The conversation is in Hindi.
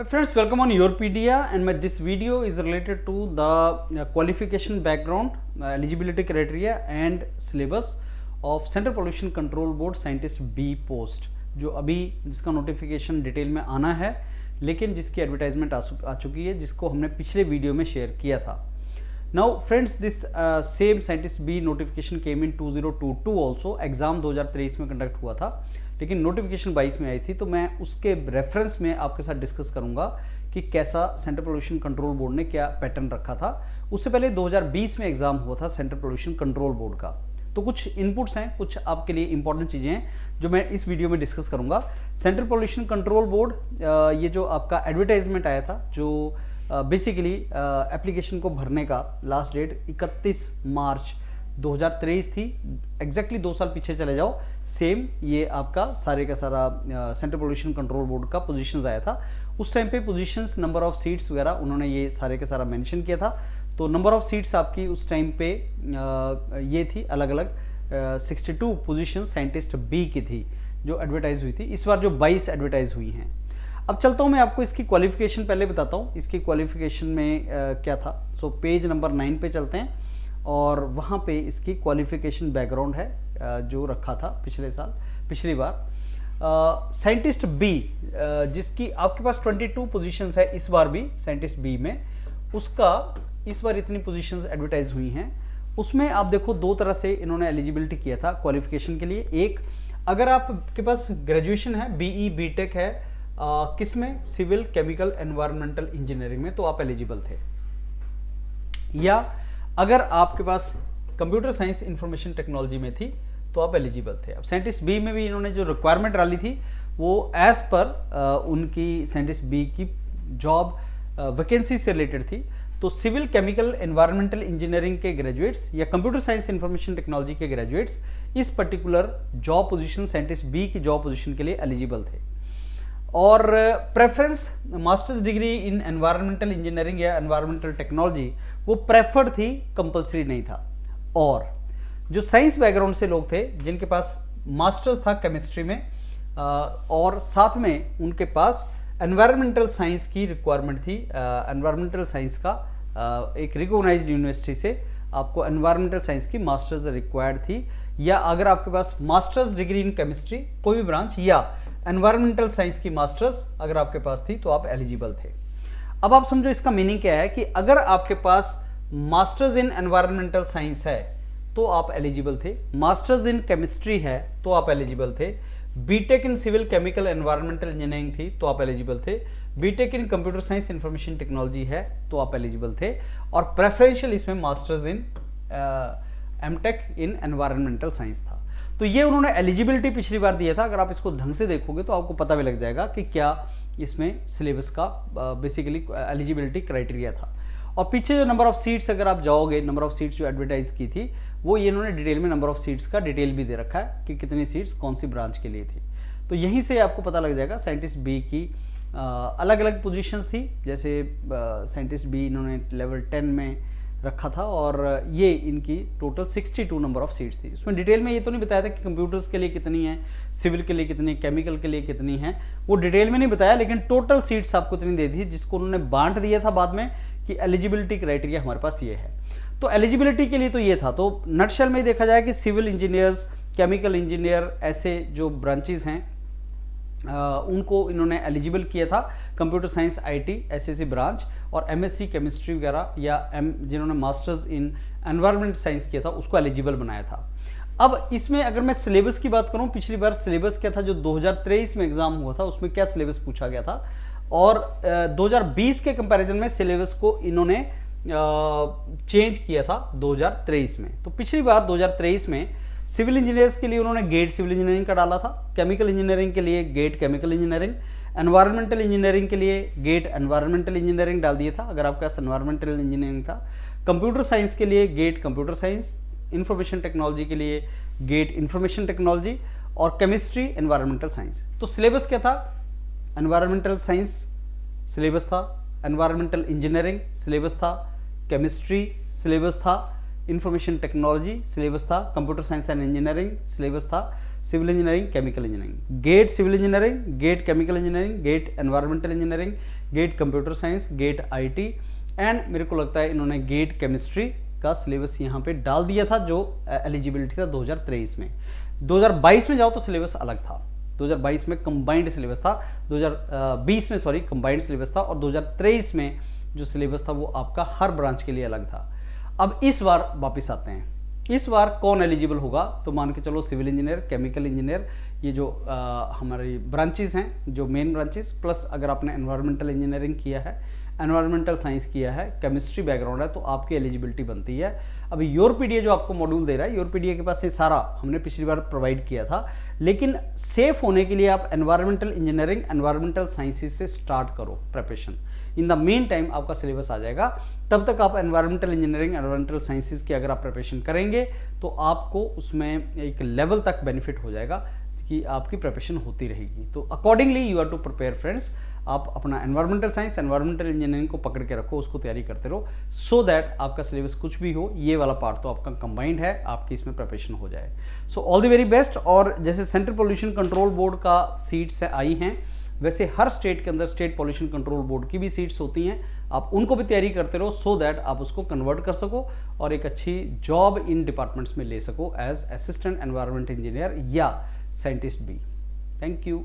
Hi friends, welcome on Yourpedia, and this video is related to the qualification background, eligibility criteria and syllabus of Central Pollution Control Board Scientist B post, जो अभी जिसका नोटिफिकेशन डिटेल में आना है, लेकिन जिसकी एडवर्टाइजमेंट आ चुकी है, जिसको हमने पिछले वीडियो में शेयर किया था. Now friends, this same Scientist B notification came in 2022 also. Exam 2023 में कंडक्ट हुआ था, लेकिन नोटिफिकेशन 22 में आई थी. तो मैं उसके रेफरेंस में आपके साथ डिस्कस करूंगा कि कैसा सेंट्रल पोल्यूशन कंट्रोल बोर्ड ने क्या पैटर्न रखा था. उससे पहले 2020 में एग्जाम हुआ था सेंट्रल पोल्यूशन कंट्रोल बोर्ड का. तो कुछ इनपुट्स हैं, कुछ आपके लिए इंपॉर्टेंट चीज़ें हैं जो मैं इस वीडियो में डिस्कस करूंगा. सेंट्रल पोल्यूशन कंट्रोल बोर्ड, ये जो आपका एडवर्टाइजमेंट आया था, जो बेसिकली एप्लीकेशन को भरने का लास्ट डेट 31 मार्च 2023 थी. एग्जैक्टली 2 साल पीछे चले जाओ, सेम ये आपका सारे का सारा सेंट्रल पोल्यूशन कंट्रोल बोर्ड का पोजीशंस आया था. उस टाइम पे पोजीशंस, नंबर ऑफ सीट्स वगैरह उन्होंने ये सारे का सारा मेंशन किया था. तो नंबर ऑफ सीट्स आपकी उस टाइम पे ये थी अलग अलग 62 पोजीशन साइंटिस्ट बी की थी जो एडवर्टाइज हुई थी. इस बार जो 22 एडवर्टाइज हुई हैं. अब चलता हूँ मैं आपको इसकी क्वालिफिकेशन पहले बताता हूँ. इसकी क्वालिफिकेशन में क्या था. सो पेज नंबर 9 पे चलते हैं और वहाँ पे इसकी क्वालिफिकेशन बैकग्राउंड है जो रखा था पिछली बार. साइंटिस्ट बी, जिसकी आपके पास 22 पोजीशंस है इस बार भी साइंटिस्ट बी में, उसका इस बार इतनी पोजीशंस एडवर्टाइज हुई हैं. उसमें आप देखो 2 तरह से इन्होंने एलिजिबिलिटी किया था क्वालिफिकेशन के लिए. एक, अगर आपके पास ग्रेजुएशन है, बीई बीटेक है, किसमें, सिविल केमिकल एनवायरमेंटल इंजीनियरिंग में, तो आप एलिजिबल थे. या अगर आपके पास कंप्यूटर साइंस इंफॉर्मेशन टेक्नोलॉजी में थी तो आप एलिजिबल थे. अब साइंटिस्ट बी में भी इन्होंने जो रिक्वायरमेंट डाली थी वो एज पर उनकी साइंटिस्ट बी की जॉब वैकेंसी से रिलेटेड थी. तो सिविल केमिकल एनवायरमेंटल इंजीनियरिंग के ग्रेजुएट्स या कंप्यूटर साइंस इंफॉर्मेशन टेक्नोलॉजी के ग्रेजुएट्स इस particular job position, scientist B की जॉब पोजीशन के लिए एलिजिबल थे. और preference masters degree in environmental engineering या एनवायरमेंटल टेक्नोलॉजी वो प्रेफर्ड थी, कंपलसरी नहीं था. और जो साइंस बैकग्राउंड से लोग थे जिनके पास मास्टर्स था केमिस्ट्री में और साथ में उनके पास एनवायरमेंटल साइंस की रिक्वायरमेंट थी. एनवायरमेंटल साइंस का एक रिकॉग्नाइज्ड यूनिवर्सिटी से आपको एनवायरमेंटल साइंस की मास्टर्स रिक्वायर्ड थी. या अगर आपके पास मास्टर्स डिग्री इन केमिस्ट्री कोई भी ब्रांच या एनवायरमेंटल साइंस की मास्टर्स अगर आपके पास थी तो आप एलिजिबल थे. अब आप समझो इसका मीनिंग क्या है कि अगर आपके पास मास्टर्स इन एनवायरमेंटल साइंस है तो आप एलिजिबल थे, मास्टर्स इन केमिस्ट्री है तो आप एलिजिबल थे, BTech in civil chemical environmental engineering थी तो आप एलिजिबल थे, BTech in computer science information technology है तो आप एलिजिबल थे. और प्रेफरेंशियल इसमें masters in MTech in environmental science था. तो ये उन्होंने एलिजिबिलिटी पिछली बार दिया था. अगर आप इसको ढंग से देखोगे तो आपको पता भी लग जाएगा कि क्या इसमें सिलेबस का बेसिकली एलिजिबिलिटी क्राइटेरिया था. और पीछे जो नंबर ऑफ सीट्स, अगर आप जाओगे, नंबर ऑफ सीट्स जो एडवर्टाइज की थी वो ये इन्होंने डिटेल में नंबर ऑफ सीट्स का डिटेल भी दे रखा है कि कितनी सीट्स कौन सी ब्रांच के लिए थी. तो यहीं से आपको पता लग जाएगा. साइंटिस्ट बी की अलग अलग पोजीशंस थी. जैसे साइंटिस्ट बी इन्होंने लेवल 10 में रखा था और ये इनकी टोटल 62 नंबर ऑफ सीट्स थी. उसमें डिटेल में ये तो नहीं बताया था कि कंप्यूटर्स के लिए कितनी है, सिविल के लिए कितनी, केमिकल के लिए कितनी है, वो डिटेल में नहीं बताया. लेकिन टोटल सीट्स आपको इतनी दे दी, जिसको उन्होंने बांट दिया था बाद में कि एलिजिबिलिटी क्राइटेरिया हमारे पास ये है. तो एलिजिबिलिटी के लिए तो ये था. तो नटशेल में देखा जाए कि सिविल इंजीनियर्स, केमिकल इंजीनियर, ऐसे जो ब्रांचेज हैं उनको इन्होंने एलिजिबल किया था. Computer science, IT, SSC branch और एमएससी केमिस्ट्री वगैरह या जिन्होंने मास्टर्स इन एनवायरमेंट साइंस किया था उसको एलिजिबल बनाया था. अब इसमें अगर मैं सिलेबस की बात करूं, पिछली बार सिलेबस क्या था, जो 2023 में एग्जाम हुआ था उसमें क्या सिलेबस पूछा गया था, और 2020 के कंपैरिजन में सिलेबस को इन्होंने चेंज किया था 2023 में. तो पिछली बार 2023 में सिविल इंजीनियर्स के लिए उन्होंने गेट सिविल इंजीनियरिंग का डाला था, केमिकल इंजीनियरिंग के लिए GATE chemical engineering, environmental engineering के लिए गेट एनवायरमेंटल इंजीनियरिंग डाल दिया था अगर आपका एनवायरमेंटल इंजीनियरिंग था, कंप्यूटर साइंस के लिए GATE computer science, information technology के लिए गेट इंफॉर्मेशन टेक्नोलॉजी और केमिस्ट्री एनवायरमेंटल साइंस. तो सिलेबस क्या था, एनवायरमेंटल साइंस सिलेबस था, एनवायरमेंटल इंजीनियरिंग सिलेबस था, केमिस्ट्री सिलेबस था, इंफॉर्मेशन टेक्नोलॉजी सिलेबस था, computer science and engineering syllabus था, civil engineering chemical engineering, GATE civil engineering, GATE chemical engineering, GATE environmental engineering, GATE computer science, GATE IT and मेरे को लगता है इन्होंने गेट केमिस्ट्री का सिलेबस यहाँ पे डाल दिया था जो एलिजिबिलिटी था 2023 में। 2022 में जाओ तो सिलेबस अलग था, 2022 में कंबाइंड सिलेबस था, 2020 में सॉरी कंबाइंड सिलेबस था, और 2023 में जो सिलेबस था वो आपका हर ब्रांच के लिए अलग था। अब इस बार वापस आते हैं, इस बार कौन एलिजिबल होगा, तो मान के चलो सिविल इंजीनियर, केमिकल इंजीनियर, ये जो हमारी ब्रांचेस हैं, जो मेन ब्रांचेस, प्लस अगर आपने एनवायरमेंटल इंजीनियरिंग किया है, एनवायरमेंटल साइंस किया है, केमिस्ट्री बैकग्राउंड है, तो आपकी एलिजिबिलिटी बनती है। अभी योरपीडीए जो आपको मॉड्यूल दे रहा है, योरपीडीए के पास ये सारा हमने पिछली बार प्रोवाइड किया था, लेकिन सेफ होने के लिए आप एनवायरमेंटल इंजीनियरिंग, एनवायरमेंटल साइंसेज से स्टार्ट करो preparation. In the main time आपका सिलेबस आ जाएगा, तब तक आप एनवायरमेंटल इंजीनियरिंग, एनवायरमेंटल साइंसेज की अगर आप प्रिपरेशन करेंगे तो आपको उसमें एक लेवल तक बेनिफिट हो जाएगा कि आपकी प्रिपरेशन होती रहेगी। तो accordingly you are to prepare friends. आप अपना एनवायरमेंटल साइंस, एनवायरमेंटल इंजीनियरिंग को पकड़ के रखो, उसको तैयारी करते रहो, सो दैट आपका सिलेबस कुछ भी हो, ये वाला पार्ट तो आपका कंबाइंड है, आपकी इसमें प्रिपरेशन हो जाए। So all the very best. और जैसे सेंट्रल पोल्यूशन कंट्रोल बोर्ड का सीट्स आई हैं, वैसे हर स्टेट के अंदर स्टेट पोल्यूशन कंट्रोल बोर्ड की भी सीट्स होती हैं, आप उनको भी तैयारी करते रहो, सो दैट आप उसको कन्वर्ट कर सको और एक अच्छी जॉब इन डिपार्टमेंट्स में ले सको एज असिस्टेंट एनवायरमेंट इंजीनियर या साइंटिस्ट भी। Thank you.